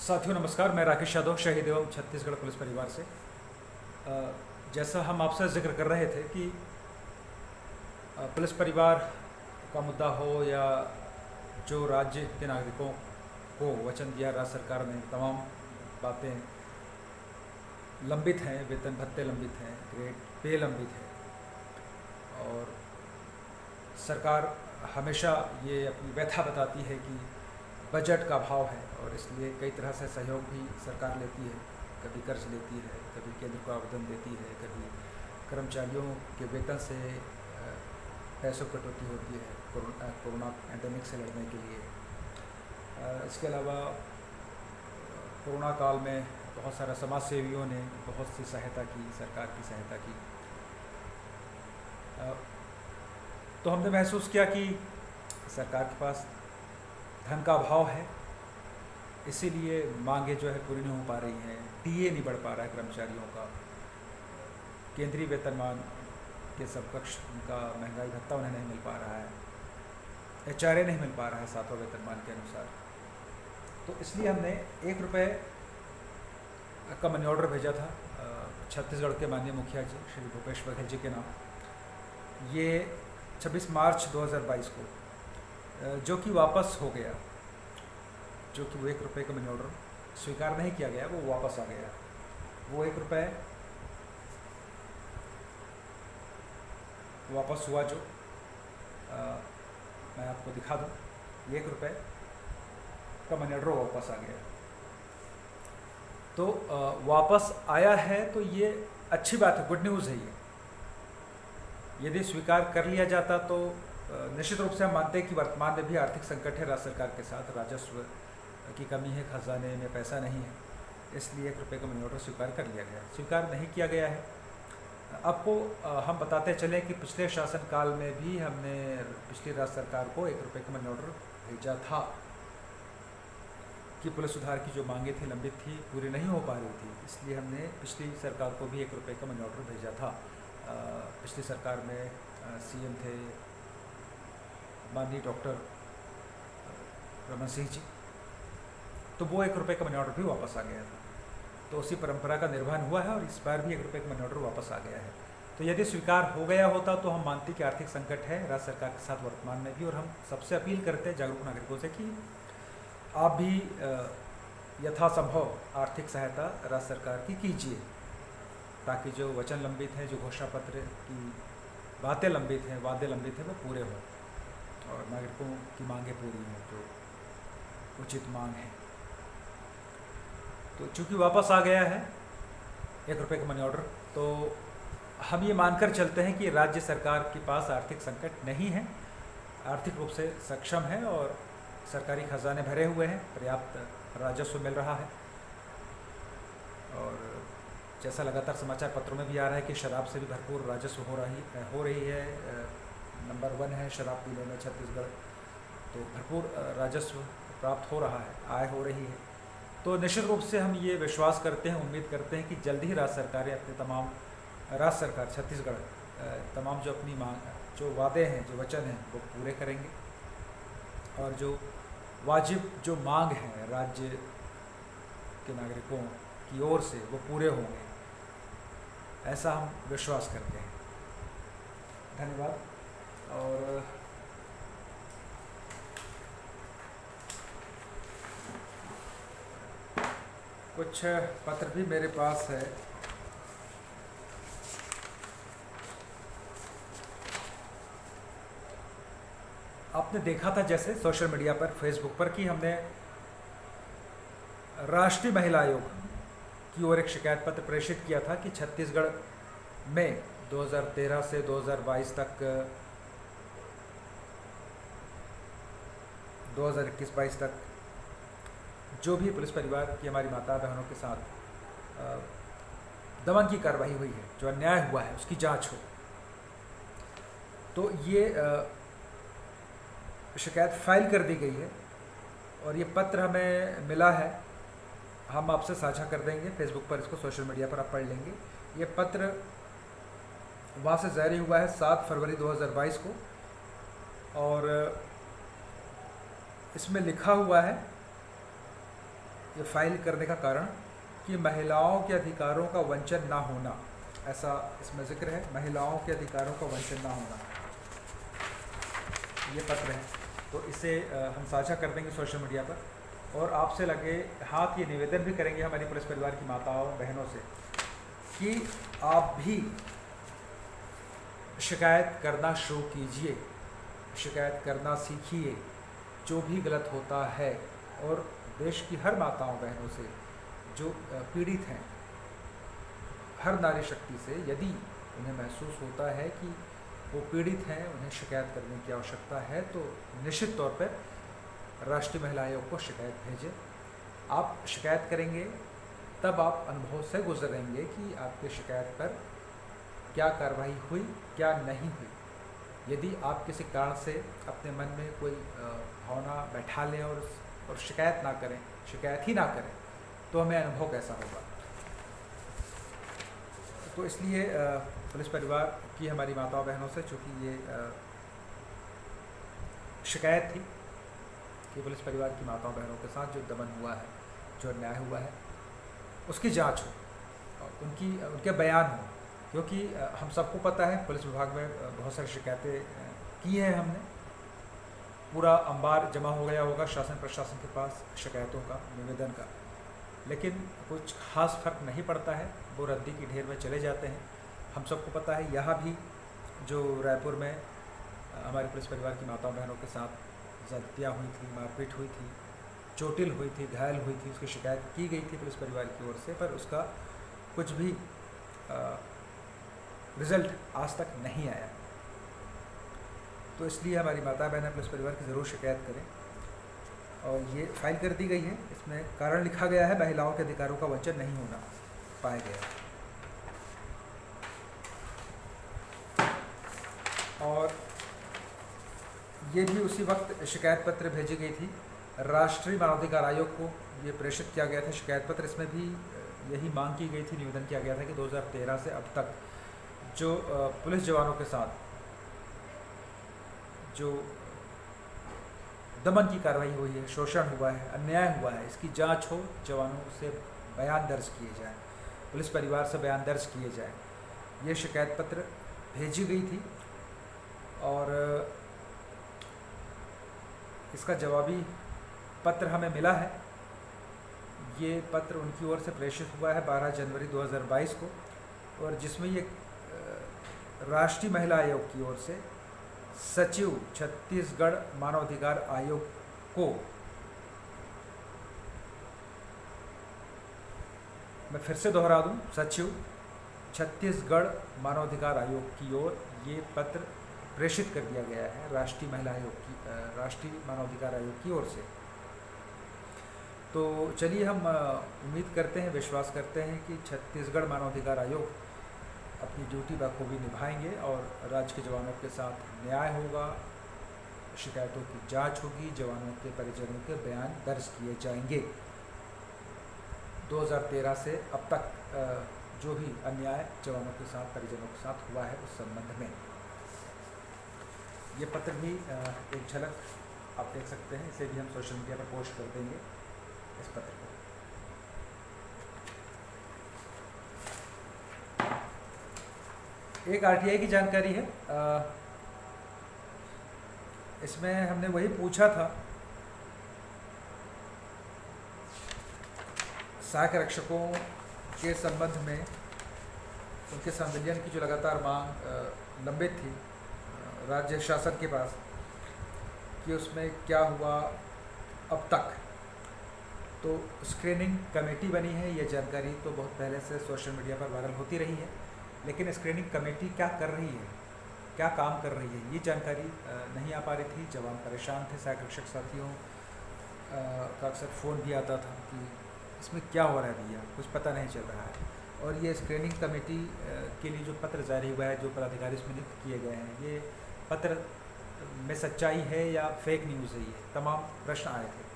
साथियों नमस्कार, मैं राकेश यादव शहीद एवं छत्तीसगढ़ पुलिस परिवार से। जैसा हम आपसे जिक्र कर रहे थे कि पुलिस परिवार का मुद्दा हो या जो राज्य के नागरिकों को वचन दिया राज्य सरकार ने, तमाम बातें लंबित हैं, वेतन भत्ते लंबित हैं, ग्रेड पे लंबित है और सरकार हमेशा ये अपनी व्यथा बताती है कि बजट का अभाव है और इसलिए कई तरह से सहयोग भी सरकार लेती है। कभी कर्ज लेती है, कभी केंद्र को आवेदन देती है, कभी कर्मचारियों के वेतन से पैसों कटौती होती है कोरोना पैंडेमिक से लड़ने के लिए। इसके अलावा कोरोना काल में बहुत सारे समाज सेवियों ने बहुत सी सहायता की, सरकार की सहायता की। तो हमने महसूस किया कि सरकार के पास धन का अभाव है, इसीलिए मांगे जो है पूरी नहीं हो पा रही हैं। टीए नहीं बढ़ पा रहा है कर्मचारियों का, केंद्रीय वेतनमान के समकक्ष उनका महंगाई भत्ता उन्हें नहीं मिल पा रहा है, एचआरए नहीं मिल पा रहा है 7वां वेतनमान के अनुसार। तो इसलिए हमने ₹1 का मनी ऑर्डर भेजा था छत्तीसगढ़ के माननीय मुखिया जी श्री भूपेश बघेल जी के नाम। ये 26 मार्च 2022 को जो कि वापस हो गया, जो कि वो ₹1 का मनी ऑर्डर स्वीकार नहीं किया गया, वो वापस आ गया। वो ₹1 वापस हुआ जो मैं आपको दिखा दूँ, ₹1 का मनी ऑर्डर वापस आ गया। तो वापस आया है तो ये अच्छी बात है, गुड न्यूज़ है ये। यदि स्वीकार कर लिया जाता तो निश्चित रूप से हम मानते हैं कि वर्तमान में भी आर्थिक संकट है राज्य सरकार के साथ, राजस्व की कमी है, खजाने में पैसा नहीं है, इसलिए ₹1 का मनी ऑर्डर स्वीकार कर लिया गया। स्वीकार नहीं किया गया है। आपको हम बताते चलें कि पिछले शासनकाल में भी हमने पिछली राज्य सरकार को ₹1 का मनी ऑर्डर भेजा था कि पुलिस सुधार की जो मांगे थी लंबित थी, पूरी नहीं हो पा रही थी, इसलिए हमने पिछली सरकार को भी ₹1 का मनी ऑर्डर भेजा था। पिछली सरकार में सीएम थे माननीय डॉक्टर रमन सिंह जी, तो वो ₹1 का मनी ऑर्डर भी वापस आ गया था। तो उसी परंपरा का निर्वहन हुआ है और इस बार भी ₹1 का मनी ऑर्डर वापस आ गया है। तो यदि स्वीकार हो गया होता तो हम मानते कि आर्थिक संकट है राज्य सरकार के साथ वर्तमान में भी, और हम सबसे अपील करते हैं जागरूक नागरिकों से कि आप भी यथासंभव आर्थिक सहायता राज्य सरकार की कीजिए, ताकि जो वचन लंबित हैं, जो घोषणा पत्र की बातें लंबित हैं, वादे लंबित हैं, वो पूरे हों और नागरिकों की मांगें पूरी हों, जो उचित मांग है। तो चूँकि वापस आ गया है ₹1 का मनी ऑर्डर, तो हम ये मानकर चलते हैं कि राज्य सरकार के पास आर्थिक संकट नहीं है, आर्थिक रूप से सक्षम है और सरकारी खजाने भरे हुए हैं, पर्याप्त राजस्व मिल रहा है। और जैसा लगातार समाचार पत्रों में भी आ रहा है कि शराब से भी भरपूर राजस्व हो रही है। नंबर 1 है शराब पीने में छत्तीसगढ़, तो भरपूर राजस्व प्राप्त हो रहा है, आय हो रही है। तो निश्चित रूप से हम ये विश्वास करते हैं, उम्मीद करते हैं कि जल्द ही राज्य सरकारें अपने तमाम राज्य सरकार छत्तीसगढ़ तमाम जो अपनी मांग, जो वादे हैं, जो वचन हैं, वो पूरे करेंगे और जो वाजिब जो मांग है राज्य के नागरिकों की ओर से वो पूरे होंगे, ऐसा हम विश्वास करते हैं। धन्यवाद। और कुछ पत्र भी मेरे पास है। आपने देखा था जैसे सोशल मीडिया पर, फेसबुक पर, कि हमने राष्ट्रीय महिला आयोग की ओर एक शिकायत पत्र प्रेषित किया था कि छत्तीसगढ़ में 2013 से 2022 तक 2021-22 तक जो भी पुलिस परिवार की हमारी माता बहनों के साथ दमन की कार्रवाई हुई है, जो अन्याय हुआ है, उसकी जांच हो। तो ये शिकायत फाइल कर दी गई है और ये पत्र हमें मिला है, हम आपसे साझा कर देंगे फेसबुक पर, इसको सोशल मीडिया पर आप पढ़ लेंगे। ये पत्र वहाँ से जारी हुआ है 7 फरवरी 2022 को और इसमें लिखा हुआ है ये फाइल करने का कारण कि महिलाओं के अधिकारों का वंचन ना होना, ऐसा इसमें जिक्र है, महिलाओं के अधिकारों का वंचन ना होना, ये पत्र है। तो इसे हम साझा कर देंगे सोशल मीडिया पर, और आपसे लगे हाथ ये निवेदन भी करेंगे हमारी पुलिस परिवार की माताओं बहनों से कि आप भी शिकायत करना शुरू कीजिए, शिकायत करना सीखिए जो भी गलत होता है। और देश की हर माताओं बहनों से जो पीड़ित हैं, हर नारी शक्ति से यदि उन्हें महसूस होता है कि वो पीड़ित हैं, उन्हें शिकायत करने की आवश्यकता है, तो निश्चित तौर पर राष्ट्रीय महिला आयोग को शिकायत भेजें। आप शिकायत करेंगे तब आप अनुभव से गुजरेंगे कि आपकी शिकायत पर क्या कार्रवाई हुई, क्या नहीं हुई। यदि आप किसी कारण से अपने मन में कोई भावना बैठा लें और शिकायत ना करें, शिकायत ही ना करें, तो हमें अनुभव कैसा होगा। तो इसलिए पुलिस परिवार की हमारी माताओं बहनों से, चूँकि ये शिकायत थी कि पुलिस परिवार की माताओं बहनों के साथ जो दमन हुआ है, जो अन्याय हुआ है, उसकी जांच हो और उनके बयान हो। क्योंकि हम सबको पता है पुलिस विभाग में बहुत सारी शिकायतें की हैं हमने, पूरा अंबार जमा हो गया होगा शासन प्रशासन के पास शिकायतों का, निवेदन का, लेकिन कुछ खास फर्क नहीं पड़ता है, वो रद्दी की ढेर में चले जाते हैं। हम सबको पता है यहाँ भी जो रायपुर में हमारे पुलिस परिवार की माताओं बहनों के साथ ज़्यादतियाँ हुई थी, मारपीट हुई थी, चोटिल हुई थी, घायल हुई थी, उसकी शिकायत की गई थी पुलिस परिवार की ओर से, पर उसका कुछ भी रिज़ल्ट आज तक नहीं आया। तो इसलिए हमारी माता बहनें पुलिस परिवार की ज़रूर शिकायत करें, और ये फाइल कर दी गई है। इसमें कारण लिखा गया है महिलाओं के अधिकारों का वंचन नहीं होना पाया गया। और ये भी उसी वक्त शिकायत पत्र भेजी गई थी राष्ट्रीय मानवाधिकार आयोग को, ये प्रेषित किया गया था शिकायत पत्र। इसमें भी यही मांग की गई थी, निवेदन किया गया था कि 2013 से अब तक जो पुलिस जवानों के साथ जो दमन की कार्रवाई हुई है, शोषण हुआ है, अन्याय हुआ है, इसकी जांच हो, जवानों से बयान दर्ज किए जाएं, पुलिस परिवार से बयान दर्ज किए जाएं। ये शिकायत पत्र भेजी गई थी और इसका जवाबी पत्र हमें मिला है। ये पत्र उनकी ओर से प्रेषित हुआ है 12 जनवरी 2022 को, और जिसमें ये राष्ट्रीय महिला आयोग की ओर से सचिव छत्तीसगढ़ मानवाधिकार आयोग को, मैं फिर से दोहरा दूं, सचिव छत्तीसगढ़ मानवाधिकार आयोग की ओर ये पत्र प्रेषित कर दिया गया है राष्ट्रीय महिला आयोग की, राष्ट्रीय मानवाधिकार आयोग की ओर से। तो चलिए हम उम्मीद करते हैं, विश्वास करते हैं कि छत्तीसगढ़ मानवाधिकार आयोग अपनी ड्यूटी बखूबी निभाएंगे और राज्य के जवानों के साथ न्याय होगा, शिकायतों की जांच होगी, जवानों के परिजनों के बयान दर्ज किए जाएंगे। 2013 से अब तक जो भी अन्याय जवानों के साथ, परिजनों के साथ हुआ है, उस संबंध में ये पत्र भी एक झलक आप देख सकते हैं। इसे भी हम सोशल मीडिया पर पोस्ट कर देंगे, इस पत्र को। एक आरटीआई की जानकारी है, इसमें हमने वही पूछा था, सहायक रक्षकों के संबंध में उनके संविलियन की जो लगातार मांग लंबित थी राज्य शासन के पास, कि उसमें क्या हुआ अब तक। तो स्क्रीनिंग कमेटी बनी है, ये जानकारी तो बहुत पहले से सोशल मीडिया पर वायरल होती रही है, लेकिन स्क्रीनिंग कमेटी क्या कर रही है, क्या काम कर रही है, ये जानकारी नहीं आ पा रही थी। जवान परेशान थे, सहायक रक्षक साथियों का अक्सर फ़ोन भी आता था कि इसमें क्या हो रहा है भैया, कुछ पता नहीं चल रहा है। और ये स्क्रीनिंग कमेटी के लिए जो पत्र जारी हुआ है, जो पदाधिकारी इसमें नियुक्त किए गए हैं, ये पत्र में सच्चाई है या फेक न्यूज़ है, ये तमाम प्रश्न आए थे।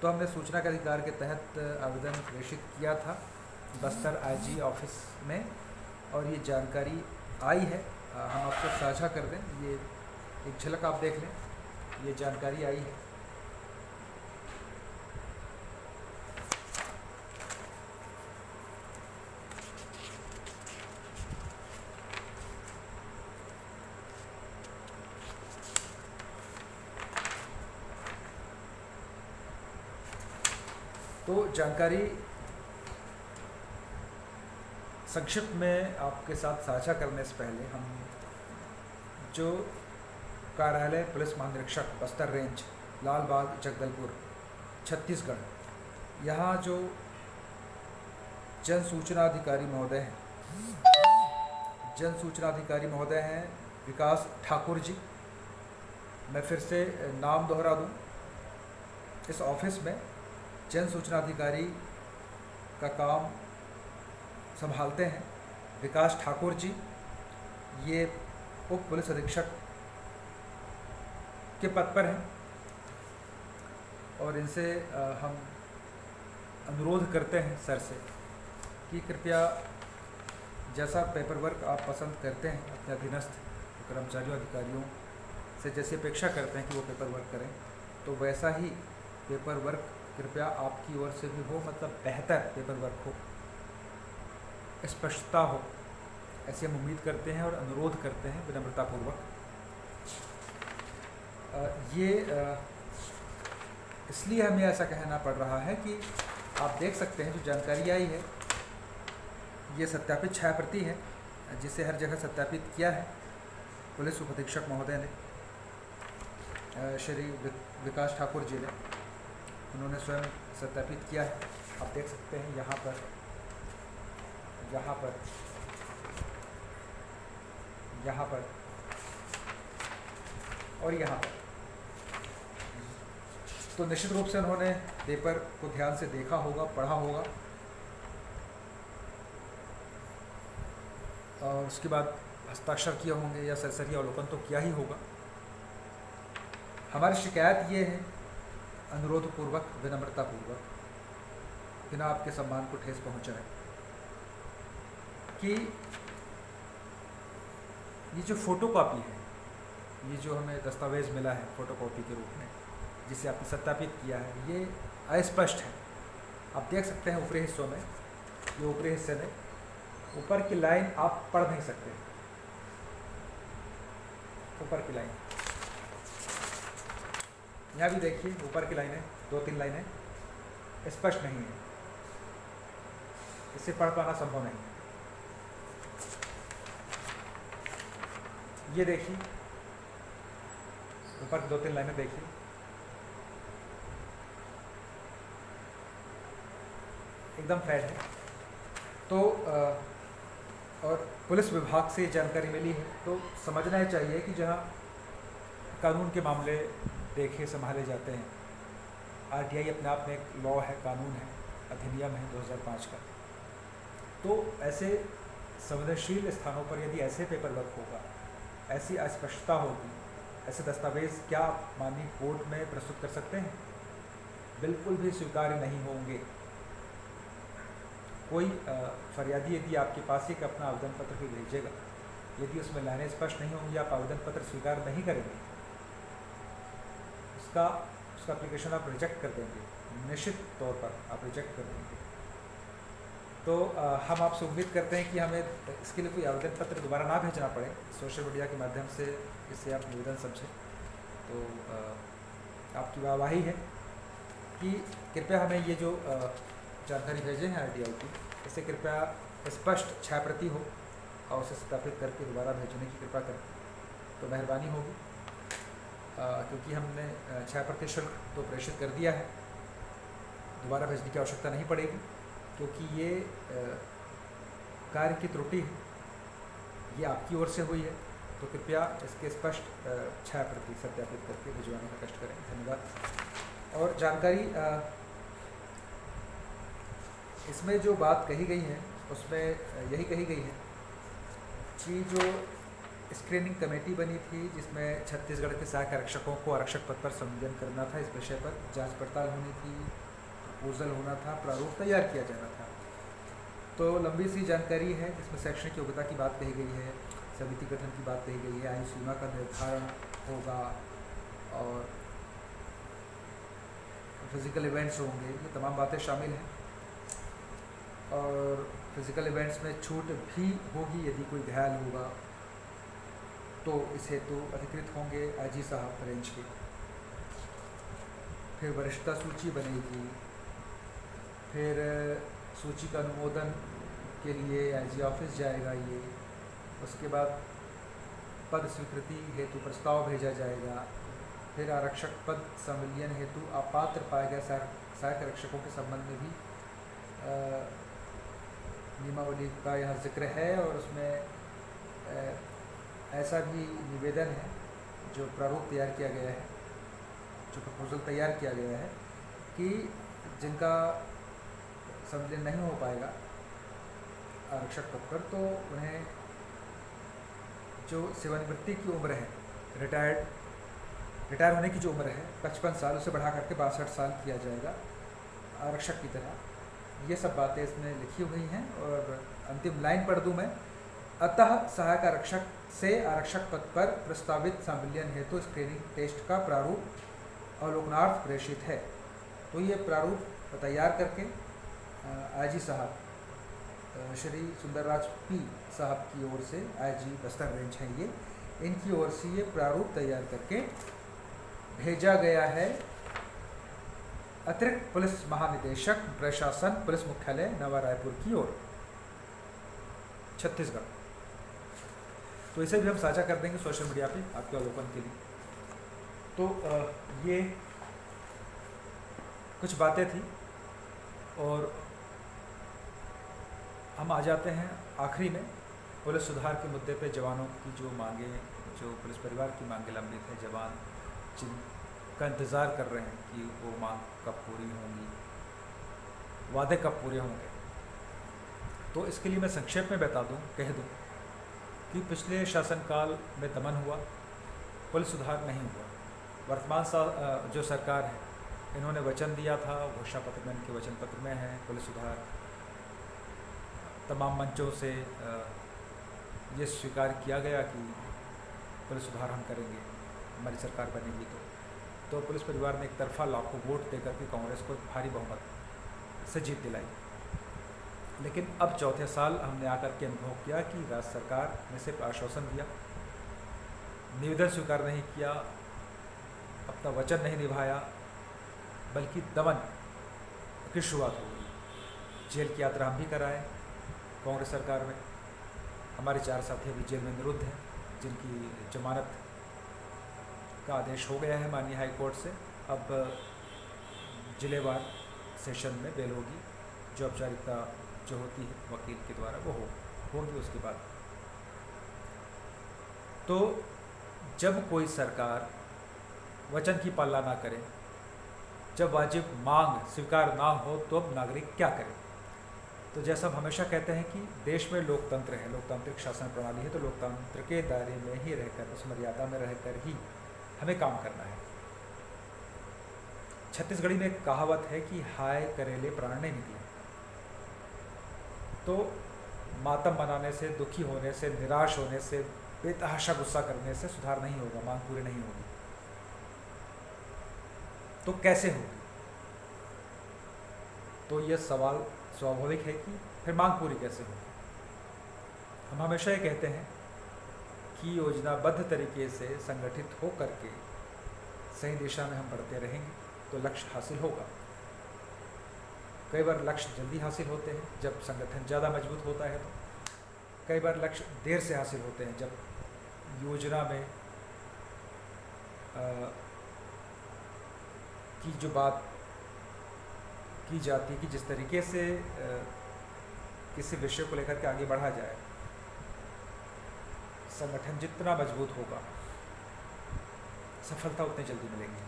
तो हमने सूचना के अधिकार के तहत आवेदन प्रेषित किया था बस्तर आईजी ऑफिस में, और ये जानकारी आई है, हम आपसे साझा कर दें। ये एक झलक आप देख लें, ये जानकारी आई है। तो जानकारी संक्षिप्त में आपके साथ साझा करने से पहले हम जो कार्यालय पुलिस महानिरीक्षक बस्तर रेंज लाल बाग जगदलपुर छत्तीसगढ़, यहाँ जो जन सूचना अधिकारी महोदय हैं, विकास ठाकुर जी। मैं फिर से नाम दोहरा दूं, इस ऑफिस में जन सूचना अधिकारी का काम संभालते हैं विकास ठाकुर जी। ये उप पुलिस अधीक्षक के पद पर हैं और इनसे हम अनुरोध करते हैं सर से कि कृपया जैसा पेपर वर्क आप पसंद करते हैं अपने अधीनस्थ कर्मचारियों अधिकारियों से जैसे अपेक्षा करते हैं कि वो पेपर वर्क करें, तो वैसा ही पेपर वर्क कृपया आपकी ओर से भी हो, मतलब बेहतर पेपर वर्क हो, स्पष्टता हो, ऐसे हम उम्मीद करते हैं और अनुरोध करते हैं विनम्रतापूर्वक। ये इसलिए हमें ऐसा कहना पड़ रहा है कि आप देख सकते हैं जो जानकारी आई है ये सत्यापित छायाप्रति है, जिसे हर जगह सत्यापित किया है पुलिस उप अधीक्षक महोदय ने, श्री विकास ठाकुर जी ने, उन्होंने स्वयं सत्यापित किया है। आप देख सकते हैं यहाँ पर और यहाँ पर। तो निश्चित रूप से उन्होंने पेपर को ध्यान से देखा होगा, पढ़ा होगा और उसके बाद हस्ताक्षर किए होंगे या सरसरी अवलोकन तो किया ही होगा। हमारी शिकायत ये है, अनुरोधपूर्वक विनम्रतापूर्वक, बिना आपके सम्मान को ठेस पहुंचाए, कि ये जो फ़ोटोकॉपी है, ये जो हमें दस्तावेज़ मिला है फ़ोटोकॉपी के रूप में जिसे आपने सत्यापित किया है, ये अस्पष्ट है। आप देख सकते हैं ऊपरी हिस्सों में, ये ऊपरी हिस्से में ऊपर की लाइन आप पढ़ नहीं सकते, ऊपर की लाइन यहाँ भी देखिए, ऊपर की लाइनें 2-3 लाइनें स्पष्ट नहीं है, इसे पढ़ पाना संभव नहीं। ये देखिए ऊपर की 2-3 लाइनें देखिए, एकदम फैड है। तो और पुलिस विभाग से जानकारी मिली है, तो समझना ही चाहिए कि जहाँ कानून के मामले देखे संभाले जाते हैं, आरटीआई अपने आप में एक लॉ है, कानून है, अधिनियम है 2005 का, तो ऐसे संवेदनशील स्थानों पर यदि ऐसे पेपर वर्क होगा, ऐसी अस्पष्टता होगी, ऐसे दस्तावेज़ क्या माननीय कोर्ट में प्रस्तुत कर सकते हैं? बिल्कुल भी स्वीकार्य नहीं होंगे। कोई फरियादी यदि आपके पास एक अपना आवेदन पत्र भी भेजेगा, यदि उसमें लाइनें स्पष्ट नहीं होंगी, आप आवेदन पत्र स्वीकार नहीं करेंगे, उसका एप्लीकेशन आप रिजेक्ट कर देंगे, निश्चित तौर पर आप रिजेक्ट कर देंगे। तो हम आपसे उम्मीद करते हैं कि हमें इसके लिए कोई आवेदन पत्र दोबारा ना भेजना पड़े, सोशल मीडिया के माध्यम से इसे आप निवेदन समझें। तो आपकी वाहवाही है कि कृपया हमें ये जो जानकारी भेजे हैं आरटीआई की, इसे कृपया स्पष्ट छायाप्रति हो और उसे सत्यापित करके दोबारा भेजने की कृपा करें तो मेहरबानी होगी, क्योंकि हमने छायाप्रति शुल्क तो प्रेषित कर दिया है, दोबारा भेजने की आवश्यकता नहीं पड़ेगी, क्योंकि ये कार्य की त्रुटि है, ये आपकी ओर से हुई है। तो कृपया इसके स्पष्ट छायाप्रति सत्यापित करके भिजवाने का कष्ट करें। धन्यवाद। और जानकारी इसमें जो बात कही गई है उसमें यही कही गई है कि जो स्क्रीनिंग कमेटी बनी थी जिसमें छत्तीसगढ़ के सहायक आरक्षकों को आरक्षक पद पर संविलियन करना था, इस विषय पर जांच पड़ताल होनी थी, प्रपोजल होना था, प्रारूप तैयार किया जाना था। तो लंबी सी जानकारी है जिसमें शैक्षणिक योग्यता की बात कही गई है, समिति गठन की बात कही गई है, आयु सीमा का निर्धारण होगा और फिज़िकल इवेंट्स होंगे, ये तमाम बातें शामिल हैं। और फिज़िकल इवेंट्स में छूट भी होगी, यदि कोई घायल होगा तो इस हेतु अधिकृत होंगे आईजी साहब रेंज के। फिर वरिष्ठता सूची बनेगी, फिर सूची का अनुमोदन के लिए आईजी ऑफिस जाएगा ये, उसके बाद पद स्वीकृति हेतु प्रस्ताव भेजा जाएगा, फिर आरक्षक पद संविलियन हेतु अपात्र पाए गए सहायक आरक्षकों के संबंध में भी नियमावली का यहाँ जिक्र है, और उसमें ऐसा भी निवेदन है जो प्रारूप तैयार किया गया है, जो प्रपोजल तैयार किया गया है कि जिनका संविलियन नहीं हो पाएगा आरक्षक पद पर, तो उन्हें जो सेवानिवृत्ति की उम्र है, रिटायर होने की जो उम्र है 55 साल, उसे बढ़ा करके 62 साल किया जाएगा आरक्षक की तरह। ये सब बातें इसमें लिखी हुई हैं। और अंतिम लाइन पढ़ दूँ मैं, अतः सहायक आरक्षक से आरक्षक पद पर प्रस्तावित संविलियन हेतु स्क्रीनिंग टेस्ट का प्रारूप अवलोकनार्थ प्रेषित है। तो ये प्रारूप तैयार करके आईजी साहब श्री सुंदरराज पी साहब की ओर से, आईजी बस्तर रेंज हैं ये, इनकी ओर से ये प्रारूप तैयार करके भेजा गया है अतिरिक्त पुलिस महानिदेशक प्रशासन पुलिस मुख्यालय नवा रायपुर की ओर, छत्तीसगढ़। तो इसे भी हम साझा कर देंगे सोशल मीडिया पे आपके अवलोकन के लिए। तो ये कुछ बातें थी, और हम आ जाते हैं आखिरी में पुलिस सुधार के मुद्दे पे। जवानों की जो मांगे, जो पुलिस परिवार की मांगे लंबित है, जवान जिनका इंतज़ार कर रहे हैं कि वो मांग कब पूरी होंगी, वादे कब पूरे होंगे। तो इसके लिए मैं संक्षेप में कह दूं कि पिछले शासनकाल में दमन हुआ, पुलिस सुधार नहीं हुआ। वर्तमान जो सरकार है, इन्होंने वचन दिया था, घोषणा पत्र में, इनके वचन पत्र में है पुलिस सुधार। तमाम मंचों से ये स्वीकार किया गया कि पुलिस सुधार हम करेंगे, हमारी सरकार बनेगी। तो पुलिस परिवार ने एक तरफा लाखों वोट देकर के कांग्रेस को भारी बहुमत से जीत दिलाई। लेकिन अब चौथे साल हमने आकर के अनुभव किया कि राज्य सरकार ने सिर्फ आश्वासन दिया, निवेदन स्वीकार नहीं किया, अपना वचन नहीं निभाया, बल्कि दमन की शुरुआत हो गई। जेल की यात्रा हम भी कराए कांग्रेस सरकार में। हमारे 4 साथी अभी जेल में निरुद्ध हैं, जिनकी जमानत का आदेश हो गया है माननीय हाई कोर्ट से। अब जिलेवार सेशन में बेल होगी, जो औपचारिकता जो होती है वकील के द्वारा वो होगी उसके बाद। तो जब कोई सरकार वचन की पालना ना करे, जब वाजिब मांग स्वीकार ना हो, तो अब नागरिक क्या करे। तो जैसा हम हमेशा कहते हैं कि देश में लोकतंत्र है, लोकतांत्रिक शासन प्रणाली है, तो लोकतंत्र के दायरे में ही रहकर, उस मर्यादा में रहकर ही हमें काम करना है। छत्तीसगढ़ी में एक कहावत है कि हाय करेले प्राण नहीं निकले। तो मातम मनाने से, दुखी होने से, निराश होने से, बेतहाशा गुस्सा करने से सुधार नहीं होगा, मांग पूरी नहीं होगी। तो कैसे होगी? तो यह सवाल स्वाभाविक है कि फिर मांग पूरी कैसे होगी। हम हमेशा ये कहते हैं कि योजनाबद्ध तरीके से संगठित हो करके सही दिशा में हम बढ़ते रहेंगे तो लक्ष्य हासिल होगा। कई बार लक्ष्य जल्दी हासिल होते हैं जब संगठन ज़्यादा मजबूत होता है, तो कई बार लक्ष्य देर से हासिल होते हैं जब योजना में की जो बात की जाती है कि जिस तरीके से किसी विषय को लेकर के आगे बढ़ा जाए, संगठन जितना मजबूत होगा सफलता उतनी जल्दी मिलेगी।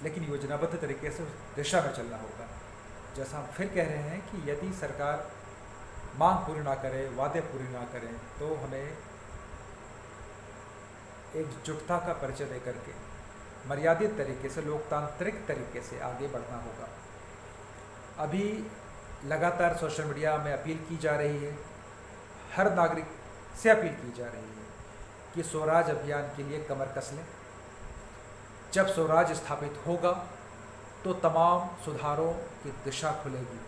लेकिन योजनाबद्ध तरीके से उस दिशा में चलना होगा। जैसा हम फिर कह रहे हैं कि यदि सरकार मांग पूरी ना करे, वादे पूरी ना करें, तो हमें एकजुटता का परिचय देकर के मर्यादित तरीके से, लोकतांत्रिक तरीके से आगे बढ़ना होगा। अभी लगातार सोशल मीडिया में अपील की जा रही है, हर नागरिक से अपील की जा रही है कि स्वराज अभियान के लिए कमर कस लें। जब स्वराज स्थापित होगा तो तमाम सुधारों की दिशा खुलेगी,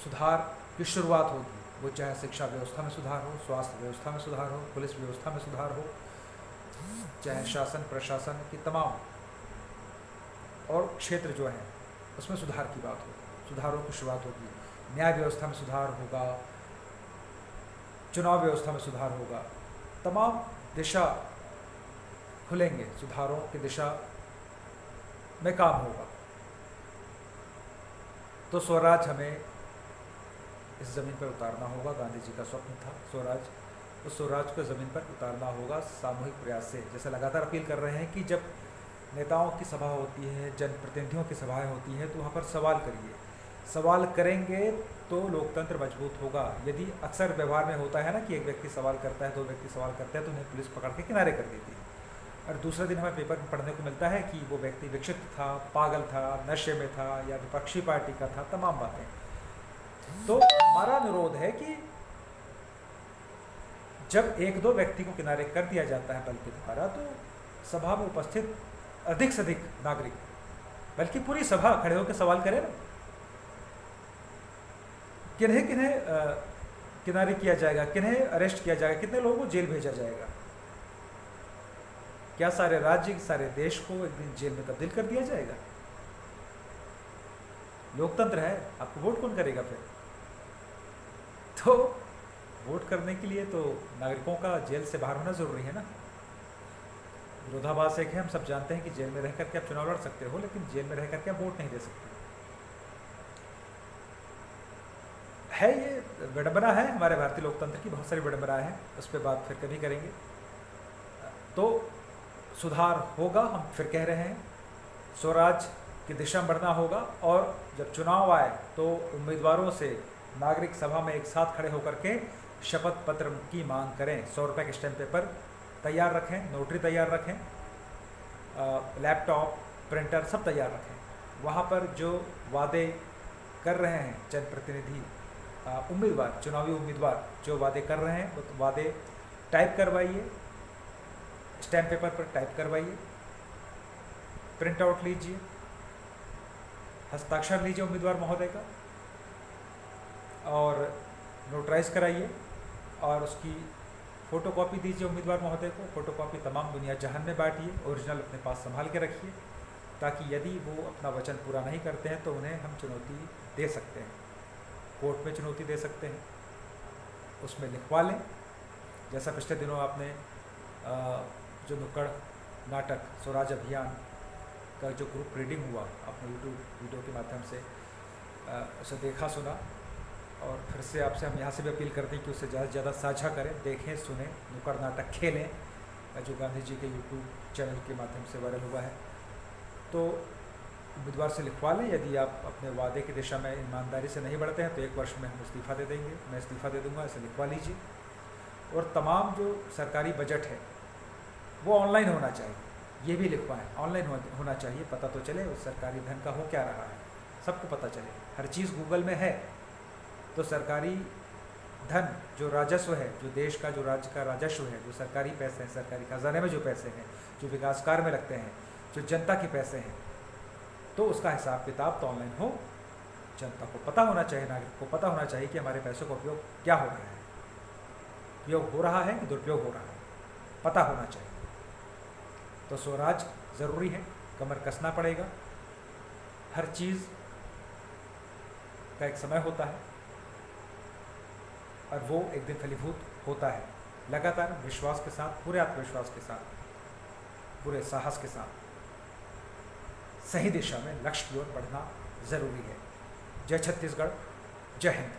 सुधार की शुरुआत होगी। वो चाहे शिक्षा व्यवस्था में सुधार हो, स्वास्थ्य व्यवस्था में सुधार हो, पुलिस व्यवस्था में सुधार हो, चाहे शासन प्रशासन की तमाम और क्षेत्र जो हैं उसमें सुधार की बात होगी, सुधारों की शुरुआत होगी, न्याय व्यवस्था में सुधार होगा, चुनाव व्यवस्था में सुधार होगा, तमाम दिशा खुलेंगे, सुधारों की दिशा में काम होगा। तो स्वराज हमें इस ज़मीन पर उतारना होगा। गांधी जी का स्वप्न था स्वराज, उस स्वराज को ज़मीन पर उतारना होगा सामूहिक प्रयास से। जैसे लगातार अपील कर रहे हैं कि जब नेताओं की सभा होती है, जनप्रतिनिधियों की सभाएं होती हैं, तो वहाँ पर सवाल करिए। सवाल करेंगे तो लोकतंत्र मजबूत होगा। यदि अक्सर व्यवहार में होता है ना कि एक व्यक्ति सवाल करता है, दो व्यक्ति सवाल करते हैं, तो उन्हें पुलिस पकड़ के किनारे कर देती है, और दूसरे दिन हमें पेपर में पढ़ने को मिलता है कि वो व्यक्ति विक्षिप्त था, पागल था, नशे में था, या विपक्षी पार्टी का था, तमाम बातें। तो हमारा अनुरोध है कि जब एक दो व्यक्ति को किनारे कर दिया जाता है बल के द्वारा, तो सभा में उपस्थित अधिक से अधिक नागरिक, बल्कि पूरी सभा खड़े होकर सवाल करें ना, किन्हें किन्हें किनारे किया जाएगा, किन्हें अरेस्ट किया जाएगा, कितने लोगों को जेल भेजा जाएगा। क्या सारे राज्य, सारे देश को एक दिन जेल में तब्दील कर दिया जाएगा? लोकतंत्र है, आपको वोट कौन करेगा फिर? तो वोट करने के लिए तो नागरिकों का जेल से बाहर होना जरूरी है ना। विरोधाभास एक है, हम सब जानते हैं कि जेल में रह करके आप चुनाव लड़ सकते हो, लेकिन जेल में रह करके आप वोट नहीं दे सकते। है ये विडंबना है हमारे भारतीय लोकतंत्र की, बहुत सारी विडंबना है, उस पर बात फिर कभी करेंगे। तो सुधार होगा, हम फिर कह रहे हैं, स्वराज की दिशा में बढ़ना होगा। और जब चुनाव आए तो उम्मीदवारों से नागरिक सभा में एक साथ खड़े होकर के शपथ पत्र की मांग करें। 100 रुपये के स्टैम्प पेपर तैयार रखें, नोटरी तैयार रखें, लैपटॉप, प्रिंटर सब तैयार रखें। वहाँ पर जो वादे कर रहे हैं जनप्रतिनिधि, उम्मीदवार, चुनावी उम्मीदवार जो वादे कर रहे हैं, वो वादे टाइप करवाइए, स्टैम्प पेपर पर टाइप करवाइए, प्रिंट आउट लीजिए, हस्ताक्षर लीजिए उम्मीदवार महोदय का, और नोटराइज कराइए, और उसकी फ़ोटोकॉपी दीजिए उम्मीदवार महोदय को। फ़ोटोकॉपी तमाम दुनिया जहान में बांटिए, ओरिजिनल अपने पास संभाल के रखिए, ताकि यदि वो अपना वचन पूरा नहीं करते हैं तो उन्हें हम चुनौती दे सकते हैं, कोर्ट में चुनौती दे सकते हैं, उसमें लिखवा लें। जैसा पिछले दिनों आपने जो नुक्कड़ नाटक स्वराज अभियान का जो ग्रुप रीडिंग हुआ, आपने यूट्यूब वीडियो के माध्यम से उसे देखा सुना, और फिर से आपसे हम यहाँ से भी अपील करते हैं कि उसे ज़्यादा से ज़्यादा साझा करें, देखें, सुने, नुक्कड़ नाटक खेलें, जो गांधी जी के यूट्यूब चैनल के माध्यम से वायरल हुआ है। तो उम्मीदवार से लिखवा लें, यदि आप अपने वादे की दिशा में ईमानदारी से नहीं बढ़ते हैं तो 1 वर्ष में हम इस्तीफ़ा दे देंगे, मैं इस्तीफ़ा दे दूँगा, इसे लिखवा लीजिए। और तमाम जो सरकारी बजट है वो ऑनलाइन होना चाहिए, ये भी लिखवाएं, ऑनलाइन होना चाहिए, पता तो चले उस सरकारी धन का हो क्या रहा है, सबको पता चले। हर चीज़ गूगल में है, तो सरकारी धन, जो राजस्व है, जो देश का, जो राज्य का राजस्व है, जो सरकारी पैसे हैं, सरकारी खजाने में जो पैसे हैं, जो विकास कार्य में लगते हैं, जो जनता के पैसे हैं, तो उसका हिसाब किताब तो ऑनलाइन हो। जनता को पता होना चाहिए, नागरिक को पता होना चाहिए कि हमारे पैसों का उपयोग क्या हो रहा है, उपयोग हो रहा है कि दुरुपयोग हो रहा है, पता होना चाहिए। तो स्वराज ज़रूरी है, कमर कसना पड़ेगा। हर चीज़ का एक समय होता है, और वो एक दिन फलीभूत होता है। लगातार विश्वास के साथ, पूरे आत्मविश्वास के साथ, पूरे साहस के साथ सही दिशा में लक्ष्य की ओर बढ़ना ज़रूरी है। जय छत्तीसगढ़, जय हिंद।